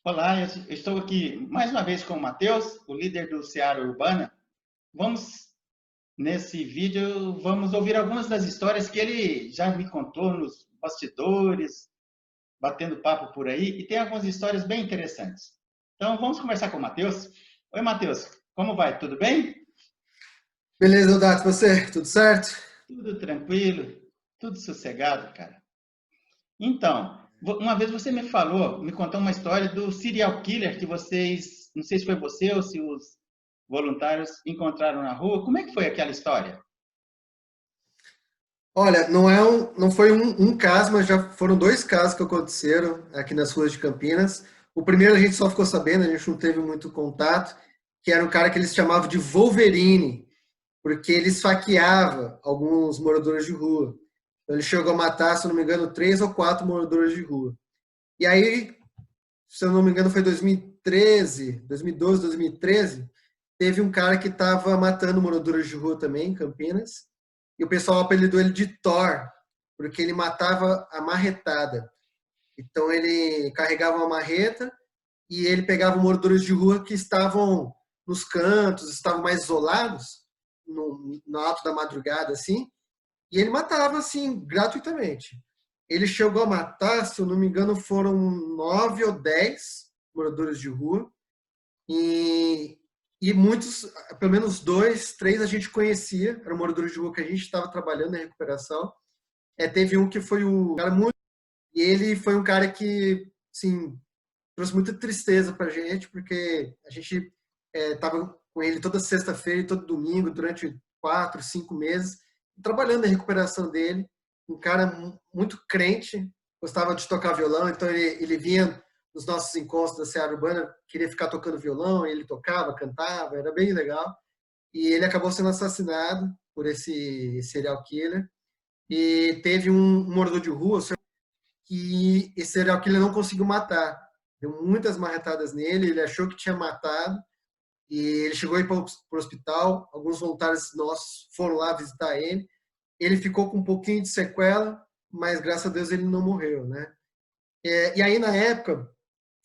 Olá, eu estou aqui mais uma vez com o Matheus, o líder do Seara Urbana. Vamos, nesse vídeo, vamos ouvir algumas das histórias que ele já me contou nos bastidores, batendo papo por aí, e tem algumas histórias bem interessantes. Então, vamos conversar com o Matheus. Oi, Matheus, como vai? Tudo bem? Beleza, Eudato, você? Tudo certo? Tudo tranquilo, tudo sossegado, cara. Então, uma vez você me falou, me contou uma história do serial killer que vocês, não sei se foi você ou se os voluntários encontraram na rua. Como é que foi aquela história? Olha, não foi um caso, mas já foram dois casos que aconteceram aqui nas ruas de Campinas. O primeiro a gente só ficou sabendo, a gente não teve muito contato, que era um cara que eles chamavam de Wolverine, porque ele esfaqueava alguns moradores de rua. Então, ele chegou a matar, se eu não me engano, 3 ou 4 moradores de rua. E aí, se eu não me engano, foi 2013, 2012, 2013, teve um cara que estava matando moradores de rua também, em Campinas, e o pessoal apelidou ele de Thor, porque ele matava a marretada. Então ele carregava uma marreta e ele pegava moradores de rua que estavam nos cantos, estavam mais isolados, no alto da madrugada, assim, e ele matava, assim, gratuitamente. Ele chegou a matar, se eu não me engano, foram 9 ou 10 moradores de rua, e, e muitos, pelo menos 2, 3 a gente conhecia, eram moradores de rua que a gente estava trabalhando na recuperação. Teve um que foi o cara muito. E ele foi um cara que, assim, trouxe muita tristeza pra gente, porque a gente estava com ele toda sexta-feira e todo domingo, durante 4, 5 meses, trabalhando na recuperação dele. Um cara muito crente, gostava de tocar violão, então ele vinha nos nossos encontros da Seara Urbana, queria ficar tocando violão, ele tocava, cantava, era bem legal. E ele acabou sendo assassinado por esse serial killer. E teve um morador de rua que esse serial killer não conseguiu matar. Deu muitas marretadas nele, ele achou que tinha matado, e ele chegou a ir para o hospital. Alguns voluntários nossos foram lá visitar ele. Ele ficou com um pouquinho de sequela, mas graças a Deus ele não morreu, né? E aí, na época,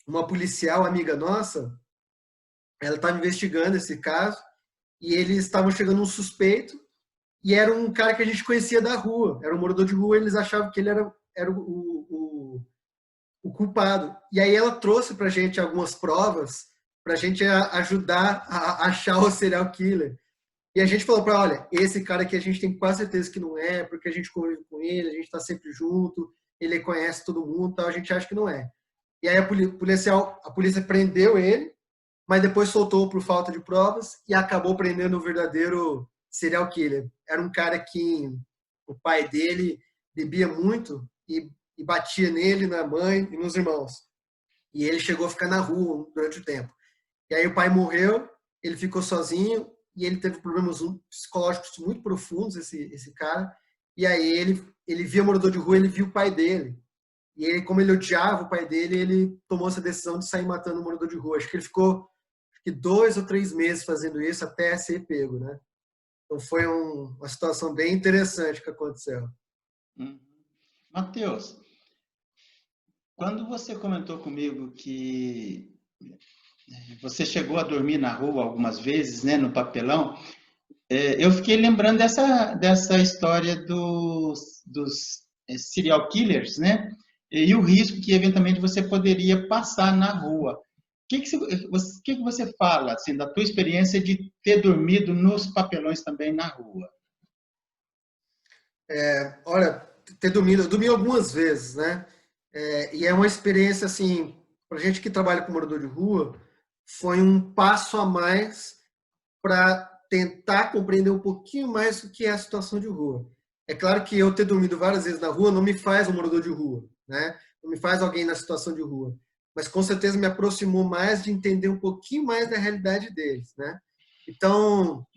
uma policial amiga nossa, ela estava investigando esse caso, e eles estavam chegando um suspeito, e era um cara que a gente conhecia da rua, era um morador de rua, eles achavam que ele era o culpado. E aí ela trouxe para a gente algumas provas para a gente ajudar a achar o serial killer. E a gente falou para ela, olha, esse cara aqui a gente tem quase certeza que não é, porque a gente convive com ele, a gente está sempre junto, ele conhece todo mundo, tal, a gente acha que não é. E aí a polícia prendeu ele, mas depois soltou por falta de provas e acabou prendendo o verdadeiro serial killer. Era um cara que o pai dele bebia muito e batia nele, na mãe e nos irmãos. E ele chegou a ficar na rua durante o tempo. E aí o pai morreu, ele ficou sozinho e ele teve problemas psicológicos muito profundos, esse cara. E aí ele via morador de rua, ele viu o pai dele. E ele, como ele odiava o pai dele, ele tomou essa decisão de sair matando o morador de rua. Acho que ele ficou 2 ou 3 meses fazendo isso até ser pego, né? Então foi uma situação bem interessante que aconteceu. Hum. Matheus, quando você comentou comigo que você chegou a dormir na rua algumas vezes, né, no papelão, eu fiquei lembrando dessa história dos serial killers, né? E o risco que eventualmente você poderia passar na rua. O que que você fala, assim, da tua experiência de ter dormido nos papelões também na rua? Olha, eu dormi algumas vezes, né? E é uma experiência, assim, para gente que trabalha com morador de rua, foi um passo a mais para tentar compreender um pouquinho mais o que é a situação de rua. É claro que eu ter dormido várias vezes na rua não me faz um morador de rua, né? Não me faz alguém na situação de rua. Mas com certeza me aproximou mais de entender um pouquinho mais da realidade deles, né? Então,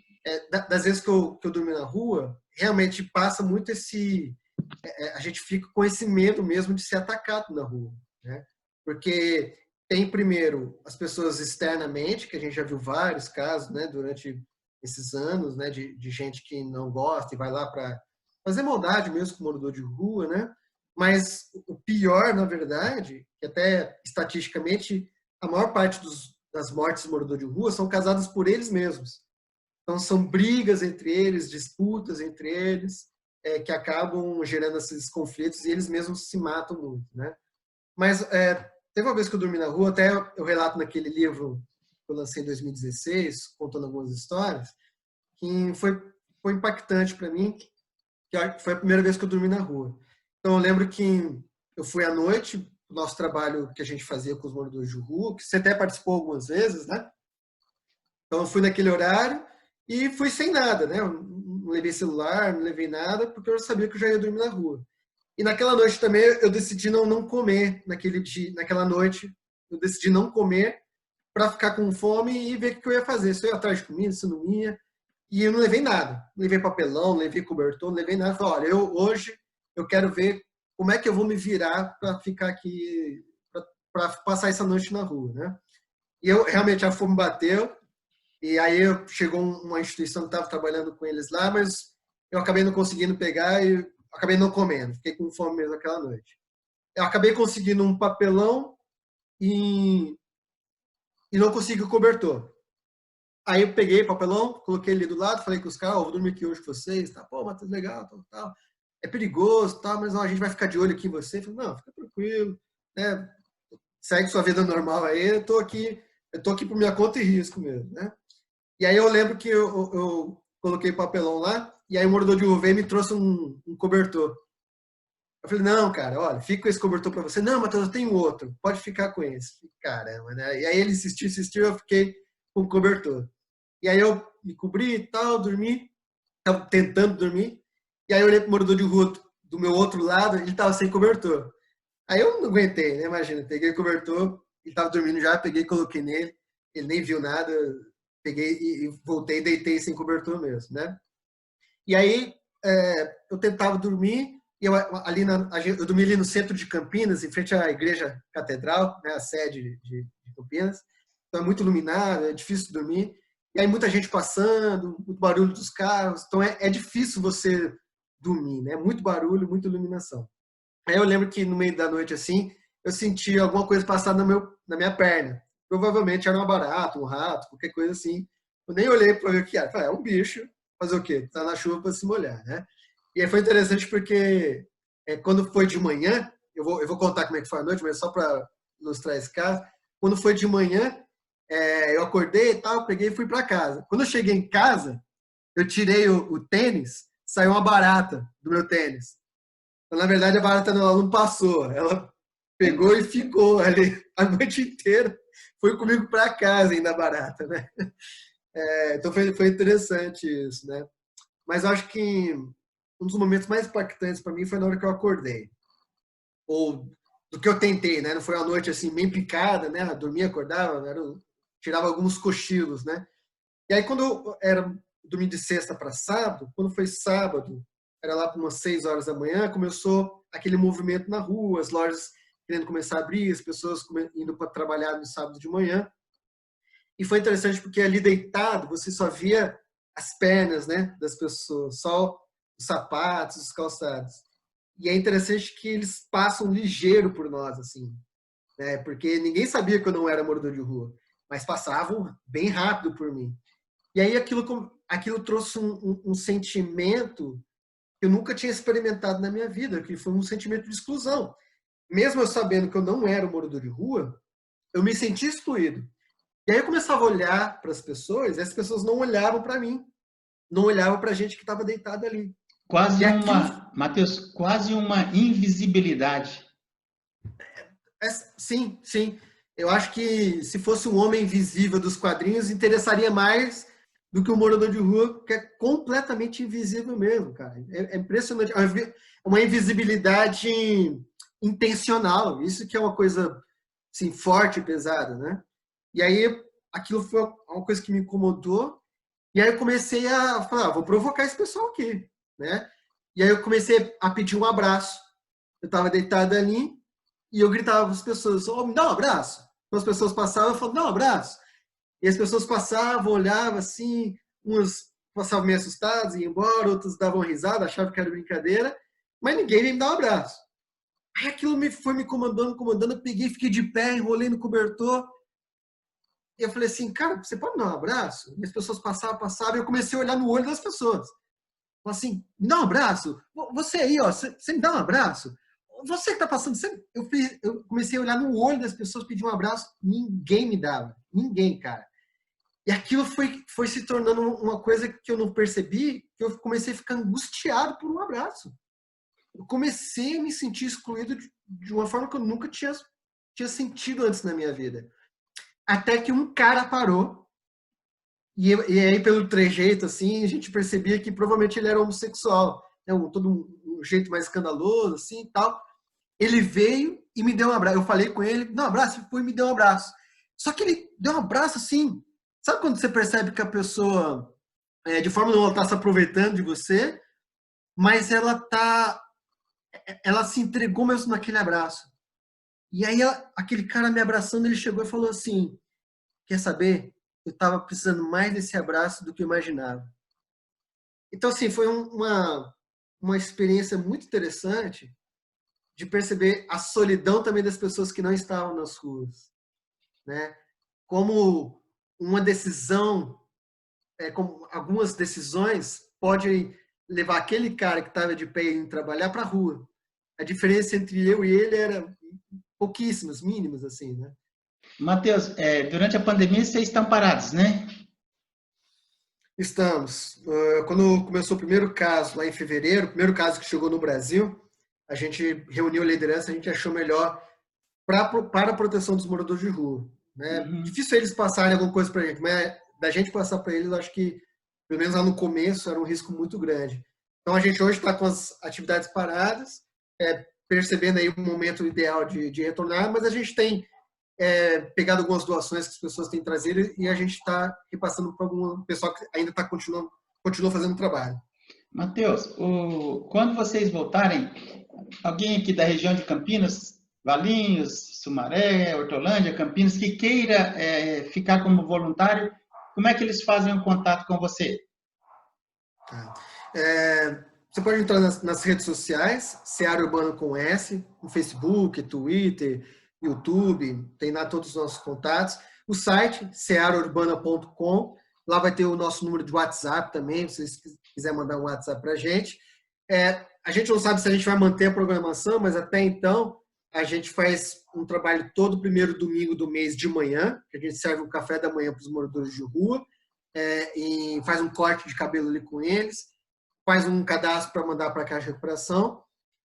das vezes que eu dormi na rua, realmente passa muito a gente fica com esse medo mesmo de ser atacado na rua, né? Porque tem primeiro as pessoas externamente, que a gente já viu vários casos, né, durante esses anos, né, de gente que não gosta e vai lá para fazer maldade mesmo com o morador de rua, né? Mas o pior, na verdade, que até estatisticamente a maior parte das mortes de morador de rua são causadas por eles mesmos. Então, são brigas entre eles, disputas entre eles, que acabam gerando esses conflitos e eles mesmos se matam muito, né? Mas teve uma vez que eu dormi na rua, até eu relato naquele livro que eu lancei em 2016, contando algumas histórias, que foi impactante para mim, que foi a primeira vez que eu dormi na rua. Então, eu lembro que eu fui à noite, o nosso trabalho que a gente fazia com os moradores de rua, que você até participou algumas vezes, né? Então, eu fui naquele horário e fui sem nada, né? Eu não levei celular, não levei nada, porque eu sabia que eu já ia dormir na rua. E naquela noite também eu decidi não comer naquela noite. Eu decidi não comer para ficar com fome e ver o que eu ia fazer. Se eu ia atrás de comida, se eu não ia. E eu não levei nada. Não levei papelão, não levei cobertor, não levei nada. Falei, olha, hoje eu quero ver como é que eu vou me virar para ficar aqui, para passar essa noite na rua, né? E eu realmente a fome bateu. E aí chegou uma instituição que estava trabalhando com eles lá, mas eu acabei não conseguindo pegar e acabei não comendo. Fiquei com fome mesmo aquela noite. Eu acabei conseguindo um papelão e não consegui o cobertor. Aí eu peguei o papelão, coloquei ele do lado, falei com os caras, vou dormir aqui hoje com vocês, tá? Pô, Matheus, legal, tal. É perigoso, tal, mas não, a gente vai ficar de olho aqui em você. Eu falei, não, fica tranquilo, né? Segue sua vida normal aí, eu tô aqui por minha conta e risco mesmo, né? E aí eu lembro que eu coloquei papelão lá, e aí o morador de rua veio e me trouxe um cobertor. Eu falei, não, cara, olha, fica com esse cobertor para você. Não, Matheus, eu tenho outro, pode ficar com esse. Caramba, né? E aí ele insistiu, eu fiquei com o cobertor. E aí eu me cobri e tal, dormi, tava tentando dormir. E aí eu olhei pro morador de rua do meu outro lado, ele tava sem cobertor. Aí eu não aguentei, né? Imagina, peguei o cobertor, ele tava dormindo já, peguei e coloquei nele, ele nem viu nada, peguei e voltei e deitei sem cobertor mesmo, né? E aí eu tentava dormir, e eu dormi ali no centro de Campinas, em frente à Igreja Catedral, né, a sede de Campinas. Então é muito iluminado, é difícil dormir. E aí muita gente passando, muito barulho dos carros. Então é difícil você dormir, né? Muito barulho, muita iluminação. Aí eu lembro que no meio da noite, assim, eu senti alguma coisa passar na minha perna. Provavelmente era uma barata, um rato, qualquer coisa assim. Eu nem olhei para ver o que era. Falei, é um bicho. Fazer o quê? Tá na chuva para se molhar, né? E aí foi interessante porque quando foi de manhã, eu vou contar como é que foi a noite, mas só para ilustrar esse caso. Quando foi de manhã, eu acordei e tal, peguei e fui para casa. Quando eu cheguei em casa, eu tirei o tênis, saiu uma barata do meu tênis. Então, na verdade, a barata não passou. Ela pegou e ficou ali a noite inteira. Foi comigo para casa ainda a barata, né? Então foi interessante isso, né? Mas eu acho que um dos momentos mais impactantes para mim foi na hora que eu acordei. Ou do que eu tentei, né? Não foi uma noite assim, bem picada, né? Eu dormia, acordava, tirava alguns cochilos, né? E aí, quando eu dormi de sexta para sábado, quando foi sábado, era lá por umas 6 horas da manhã, começou aquele movimento na rua, as lojas querendo começar a abrir, as pessoas indo para trabalhar no sábado de manhã. E foi interessante porque ali deitado, você só via as pernas, né, das pessoas, só os sapatos, os calçados. E é interessante que eles passam ligeiro por nós, assim, né, porque ninguém sabia que eu não era morador de rua, mas passavam bem rápido por mim. E aí aquilo trouxe um sentimento que eu nunca tinha experimentado na minha vida, que foi um sentimento de exclusão. Mesmo eu sabendo que eu não era um morador de rua, eu me senti excluído. E aí eu começava a olhar para as pessoas, e as pessoas não olhavam para mim, não olhavam para a gente que estava deitado ali. Quase E aquilo, Matheus, quase uma invisibilidade. sim, sim. Eu acho que se fosse um homem invisível dos quadrinhos, interessaria mais do que um morador de rua, que é completamente invisível mesmo, cara. É impressionante. É uma invisibilidade intencional. Isso que é uma coisa assim, forte e pesada, né? E aí aquilo foi uma coisa que me incomodou. E aí eu comecei a falar, vou provocar esse pessoal aqui, né? E aí eu comecei a pedir um abraço. Eu estava deitado ali e eu gritava para as pessoas, oh, me dá um abraço. Então as pessoas passavam, eu falava, dá um abraço. E as pessoas passavam, olhavam assim, uns passavam meio assustados, iam embora, outros davam risada, achavam que era brincadeira, mas ninguém veio me dar um abraço. Aí aquilo foi me comandando, eu peguei, fiquei de pé, enrolei no cobertor, E eu falei assim, cara, você pode me dar um abraço? E as pessoas passavam, e eu comecei a olhar no olho das pessoas. Falei assim, me dá um abraço? Você aí, ó, você me dá um abraço? Você que tá passando, eu comecei a olhar no olho das pessoas, pedir um abraço, ninguém me dava. Ninguém, cara. E aquilo foi se tornando uma coisa que eu não percebi, que eu comecei a ficar angustiado por um abraço. Eu comecei a me sentir excluído de uma forma que eu nunca tinha sentido antes na minha vida. Até que um cara parou, e aí pelo trejeito, assim, a gente percebia que provavelmente ele era homossexual. Né? Todo um jeito mais escandaloso, assim, e tal. Ele veio e me deu um abraço. Eu falei com ele, dá um abraço, ele foi e me deu um abraço. Só que ele deu um abraço assim. Sabe quando você percebe que a pessoa, de forma não, ela está se aproveitando de você, mas ela se entregou mesmo naquele abraço. E aí aquele cara me abraçando, ele chegou e falou assim, quer saber? Eu estava precisando mais desse abraço do que eu imaginava. Então, assim, foi uma experiência muito interessante de perceber a solidão também das pessoas que não estavam nas ruas, né? Como uma decisão, como algumas decisões podem levar aquele cara que estava de pé em trabalhar para a rua. A diferença entre eu e ele era pouquíssimas, mínimas, assim, né? Matheus, durante a pandemia vocês estão parados, né? Estamos. Quando começou o primeiro caso, lá em fevereiro, o primeiro caso que chegou no Brasil, a gente reuniu a liderança, a gente achou melhor para a proteção dos moradores de rua. Né? Uhum. Difícil eles passarem alguma coisa para a gente, mas da gente passar para eles, acho que, pelo menos lá no começo, era um risco muito grande. Então, a gente hoje está com as atividades paradas, percebendo aí o momento ideal de retornar, mas a gente tem pegado algumas doações que as pessoas têm trazido e a gente está repassando para algum pessoal que ainda continua fazendo o trabalho. Matheus, quando vocês voltarem, alguém aqui da região de Campinas, Valinhos, Sumaré, Hortolândia, Campinas, que queira ficar como voluntário, como é que eles fazem o contato com você? Você pode entrar nas redes sociais, Seara Urbana com S, no Facebook, Twitter, YouTube, tem lá todos os nossos contatos. O site, searaurbana.com, lá vai ter o nosso número de WhatsApp também, se vocês quiserem mandar um WhatsApp para a gente. A gente não sabe se a gente vai manter a programação, mas até então a gente faz um trabalho todo primeiro domingo do mês de manhã, que a gente serve um café da manhã para os moradores de rua, e faz um corte de cabelo ali com eles, faz um cadastro para mandar para a Caixa de Recuperação,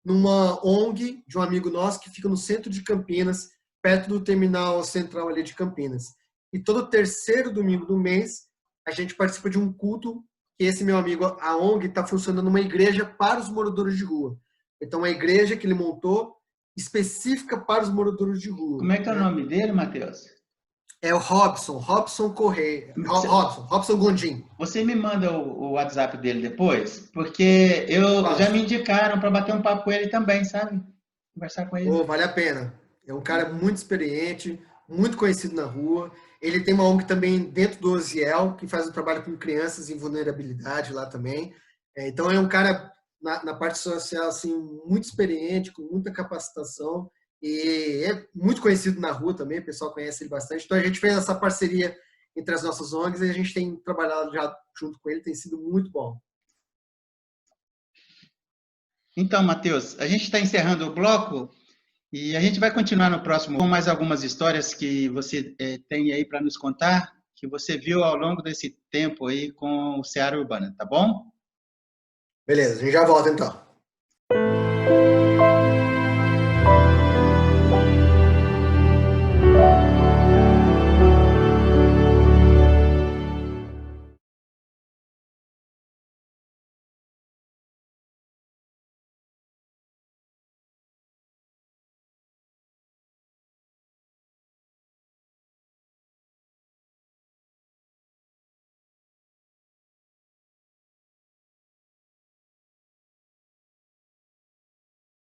numa ONG de um amigo nosso que fica no centro de Campinas, perto do terminal central ali de Campinas. E todo terceiro domingo do mês, a gente participa de um culto que esse meu amigo, a ONG, está funcionando numa igreja para os moradores de rua. Então, uma igreja que ele montou específica para os moradores de rua. Como é que é o nome dele, Matheus? É o Robson Correia. Robson Gondim. Você me manda o WhatsApp dele depois? Porque já me indicaram para bater um papo com ele também, sabe? Conversar com ele. Vale a pena. É um cara muito experiente, muito conhecido na rua. Ele tem uma ONG também dentro do Oziel, que faz um trabalho com crianças em vulnerabilidade lá também. Então, é um cara, na parte social, assim, muito experiente, com muita capacitação. E é muito conhecido na rua também, o pessoal conhece ele bastante. Então, a gente fez essa parceria entre as nossas ONGs e a gente tem trabalhado já junto com ele, tem sido muito bom. Então, Matheus, a gente está encerrando o bloco e a gente vai continuar no próximo com mais algumas histórias que você tem aí para nos contar, que você viu ao longo desse tempo aí com o Seara Urbana, tá bom? Beleza, a gente já volta então.